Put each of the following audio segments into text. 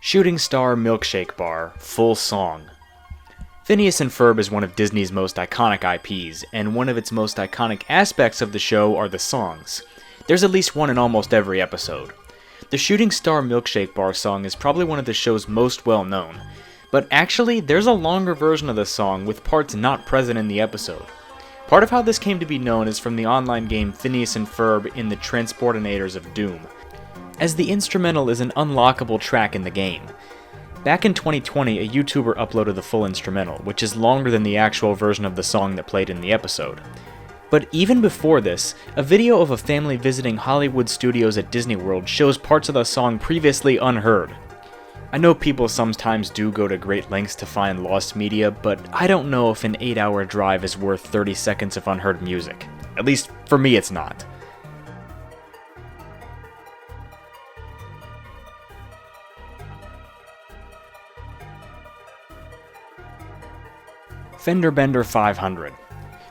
Shooting Star Milkshake Bar, full song. Phineas and Ferb is one of Disney's most iconic IPs, and one of its most iconic aspects of the show are the songs. There's at least one in almost every episode. The Shooting Star Milkshake Bar song is probably one of the show's most well known, but actually there's a longer version of the song with parts not present in the episode. Part of how this came to be known is from the online game Phineas and Ferb in the Transportinators of Doom, as the instrumental is an unlockable track in the game. Back in 2020, a YouTuber uploaded the full instrumental, which is longer than the actual version of the song that played in the episode. But even before this, a video of a family visiting Hollywood studios at Disney World shows parts of the song previously unheard. I know people sometimes do go to great lengths to find lost media, but I don't know if an 8-hour drive is worth 30 seconds of unheard music. At least, for me it's not. Fender Bender 500.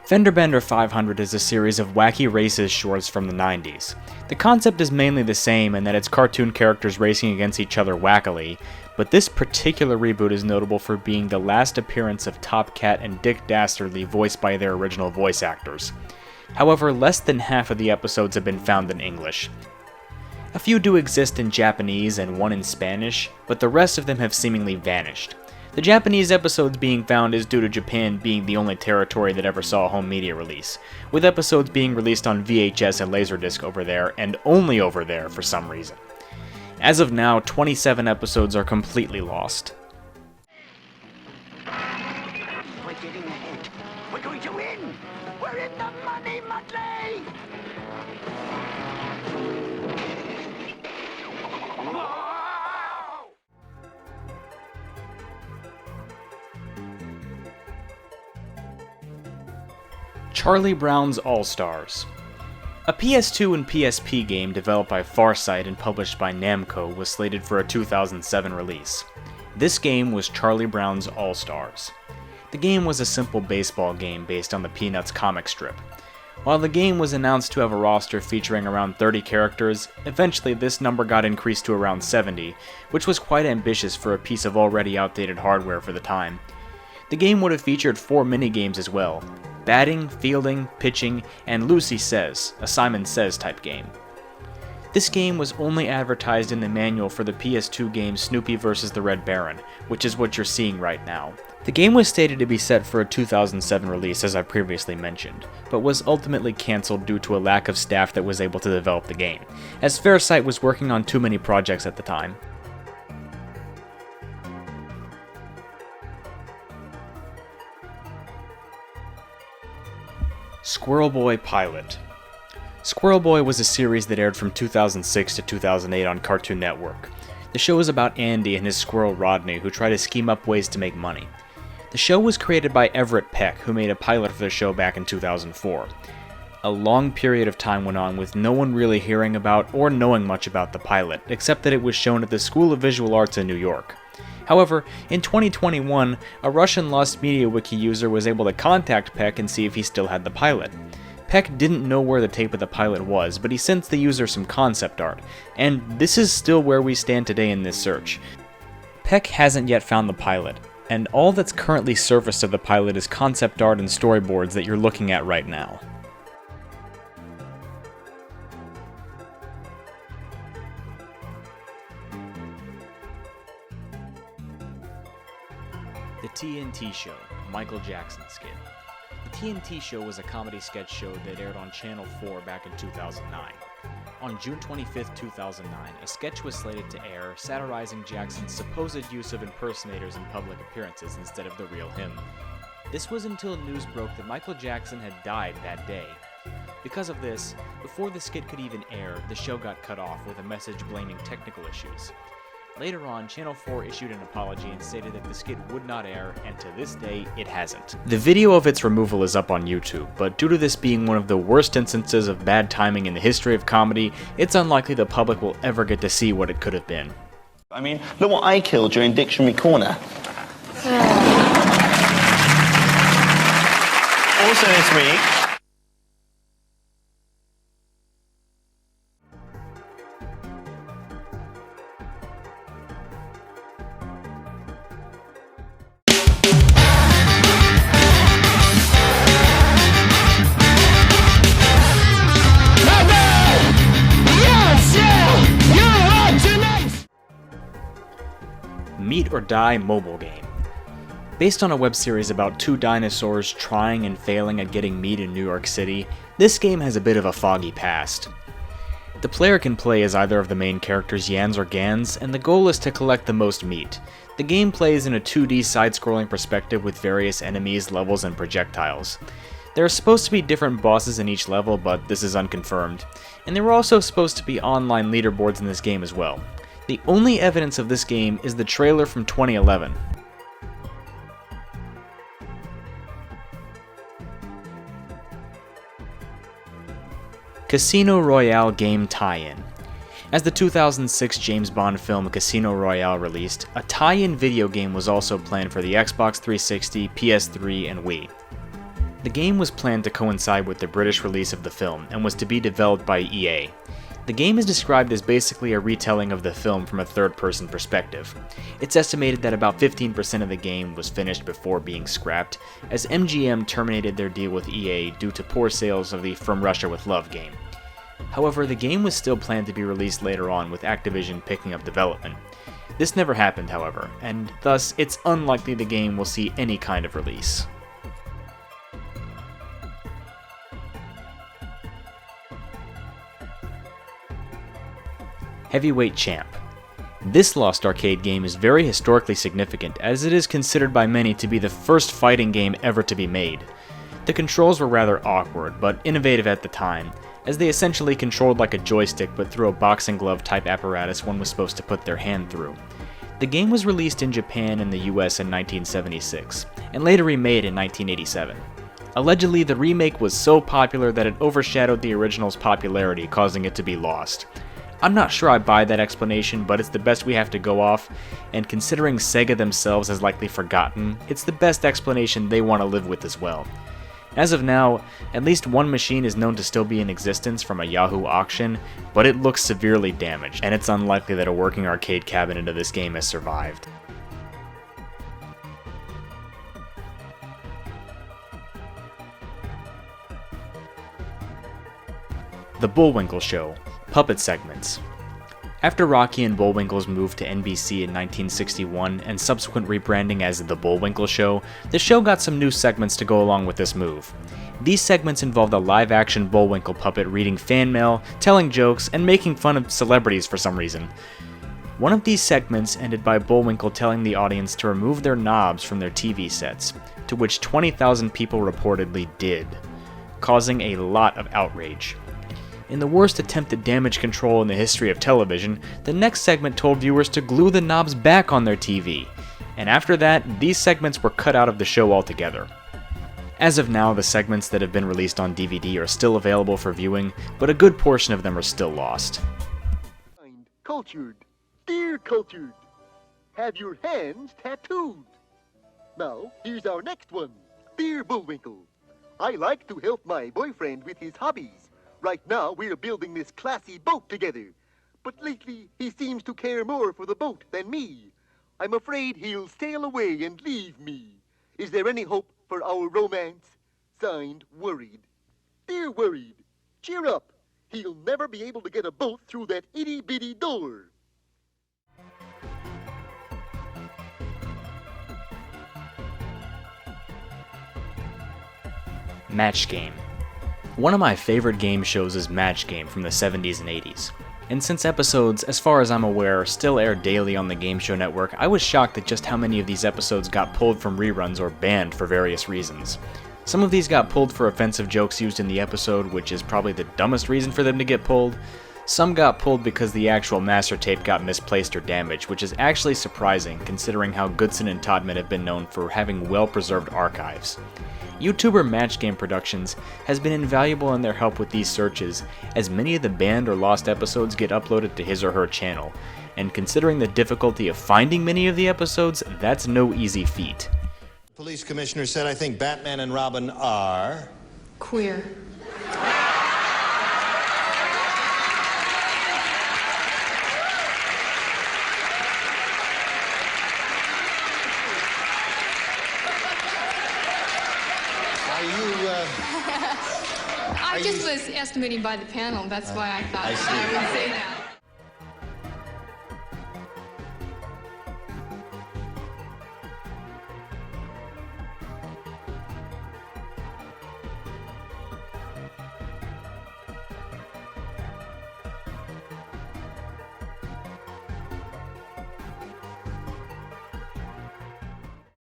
Fender Bender 500 is a series of wacky races shorts from the 90s. The concept is mainly the same in that it's cartoon characters racing against each other wackily, but this particular reboot is notable for being the last appearance of Top Cat and Dick Dastardly voiced by their original voice actors. However, less than half of the episodes have been found in English. A few do exist in Japanese and one in Spanish, but the rest of them have seemingly vanished. The Japanese episodes being found is due to Japan being the only territory that ever saw a home media release, with episodes being released on VHS and Laserdisc over there, and only over there for some reason. As of now, 27 episodes are completely lost. We're getting ahead. We're going to win! We're in the money, Muttley! Charlie Brown's All-Stars. A PS2 and PSP game developed by Farsight and published by Namco was slated for a 2007 release. This game was Charlie Brown's All-Stars. The game was a simple baseball game based on the Peanuts comic strip. While the game was announced to have a roster featuring around 30 characters, eventually this number got increased to around 70, which was quite ambitious for a piece of already outdated hardware for the time. The game would have featured 4 minigames as well: batting, fielding, pitching, and Lucy Says, a Simon Says type game. This game was only advertised in the manual for the PS2 game Snoopy vs. the Red Baron, which is what you're seeing right now. The game was stated to be set for a 2007 release, as I previously mentioned, but was ultimately cancelled due to a lack of staff that was able to develop the game, as Farsight was working on too many projects at the time. Squirrel Boy Pilot. Squirrel Boy was a series that aired from 2006 to 2008 on Cartoon Network. The show is about Andy and his squirrel Rodney, who try to scheme up ways to make money. The show was created by Everett Peck, who made a pilot for the show back in 2004. A long period of time went on with no one really hearing about or knowing much about the pilot, except that it was shown at the School of Visual Arts in New York. However, in 2021, a Russian Lost Media Wiki user was able to contact Peck and see if he still had the pilot. Peck didn't know where the tape of the pilot was, but he sent the user some concept art, and this is still where we stand today in this search. Peck hasn't yet found the pilot, and all that's currently surfaced of the pilot is concept art and storyboards that you're looking at right now. The TNT Show, Michael Jackson skit. The TNT Show was a comedy sketch show that aired on Channel 4 back in 2009. On June 25, 2009, a sketch was slated to air satirizing Jackson's supposed use of impersonators in public appearances instead of the real him. This was until news broke that Michael Jackson had died that day. Because of this, before the skit could even air, the show got cut off with a message blaming technical issues. Later on, Channel 4 issued an apology and stated that the skit would not air, and to this day, it hasn't. The video of its removal is up on YouTube, but due to this being one of the worst instances of bad timing in the history of comedy, it's unlikely the public will ever get to see what it could have been. I mean, look what I killed during Dictionary Corner. Also this week, eat or die mobile game. Based on a web series about two dinosaurs trying and failing at getting meat in New York City, this game has a bit of a foggy past. The player can play as either of the main characters, Yans or Gans, and the goal is to collect the most meat. The game plays in a 2D side-scrolling perspective with various enemies, levels, and projectiles. There are supposed to be different bosses in each level, but this is unconfirmed, and there were also supposed to be online leaderboards in this game as well. The only evidence of this game is the trailer from 2011. Casino Royale game tie-in. As the 2006 James Bond film Casino Royale released, a tie-in video game was also planned for the Xbox 360, PS3, and Wii. The game was planned to coincide with the British release of the film and was to be developed by EA. The game is described as basically a retelling of the film from a third-person perspective. It's estimated that about 15% of the game was finished before being scrapped, as MGM terminated their deal with EA due to poor sales of the From Russia with Love game. However, the game was still planned to be released later on, with Activision picking up development. This never happened, however, and thus it's unlikely the game will see any kind of release. Heavyweight Champ. This Lost Arcade game is very historically significant, as it is considered by many to be the first fighting game ever to be made. The controls were rather awkward, but innovative at the time, as they essentially controlled like a joystick but through a boxing glove type apparatus one was supposed to put their hand through. The game was released in Japan and the US in 1976, and later remade in 1987. Allegedly, the remake was so popular that it overshadowed the original's popularity, causing it to be lost. I'm not sure I buy that explanation, but it's the best we have to go off, and considering Sega themselves has likely forgotten, it's the best explanation they want to live with as well. As of now, at least one machine is known to still be in existence from a Yahoo auction, but it looks severely damaged, and it's unlikely that a working arcade cabinet of this game has survived. The Bullwinkle Show. Puppet segments. After Rocky and Bullwinkle's move to NBC in 1961 and subsequent rebranding as The Bullwinkle Show, the show got some new segments to go along with this move. These segments involved a live-action Bullwinkle puppet reading fan mail, telling jokes, and making fun of celebrities for some reason. One of these segments ended by Bullwinkle telling the audience to remove their knobs from their TV sets, to which 20,000 people reportedly did, causing a lot of outrage. In the worst attempt at damage control in the history of television, the next segment told viewers to glue the knobs back on their TV, and after that, these segments were cut out of the show altogether. As of now, the segments that have been released on DVD are still available for viewing, but a good portion of them are still lost. Cultured. Dear Cultured. Have your hands tattooed. Now, here's our next one. Dear Bullwinkle. I like to help my boyfriend with his hobbies. Right now, we're building this classy boat together. But lately, he seems to care more for the boat than me. I'm afraid he'll sail away and leave me. Is there any hope for our romance? Signed, Worried. Dear Worried, cheer up. He'll never be able to get a boat through that itty-bitty door. Match Game. One of my favorite game shows is Match Game from the 70s and 80s. And since episodes, as far as I'm aware, still air daily on the Game Show Network, I was shocked at just how many of these episodes got pulled from reruns or banned for various reasons. Some of these got pulled for offensive jokes used in the episode, which is probably the dumbest reason for them to get pulled. Some got pulled because the actual master tape got misplaced or damaged, which is actually surprising considering how Goodson and Todman have been known for having well-preserved archives. YouTuber Match Game Productions has been invaluable in their help with these searches, as many of the banned or lost episodes get uploaded to his or her channel, and considering the difficulty of finding many of the episodes, that's no easy feat. Police commissioner said, I think Batman and Robin are... queer. I just was estimating by the panel. That's why I thought I would say that.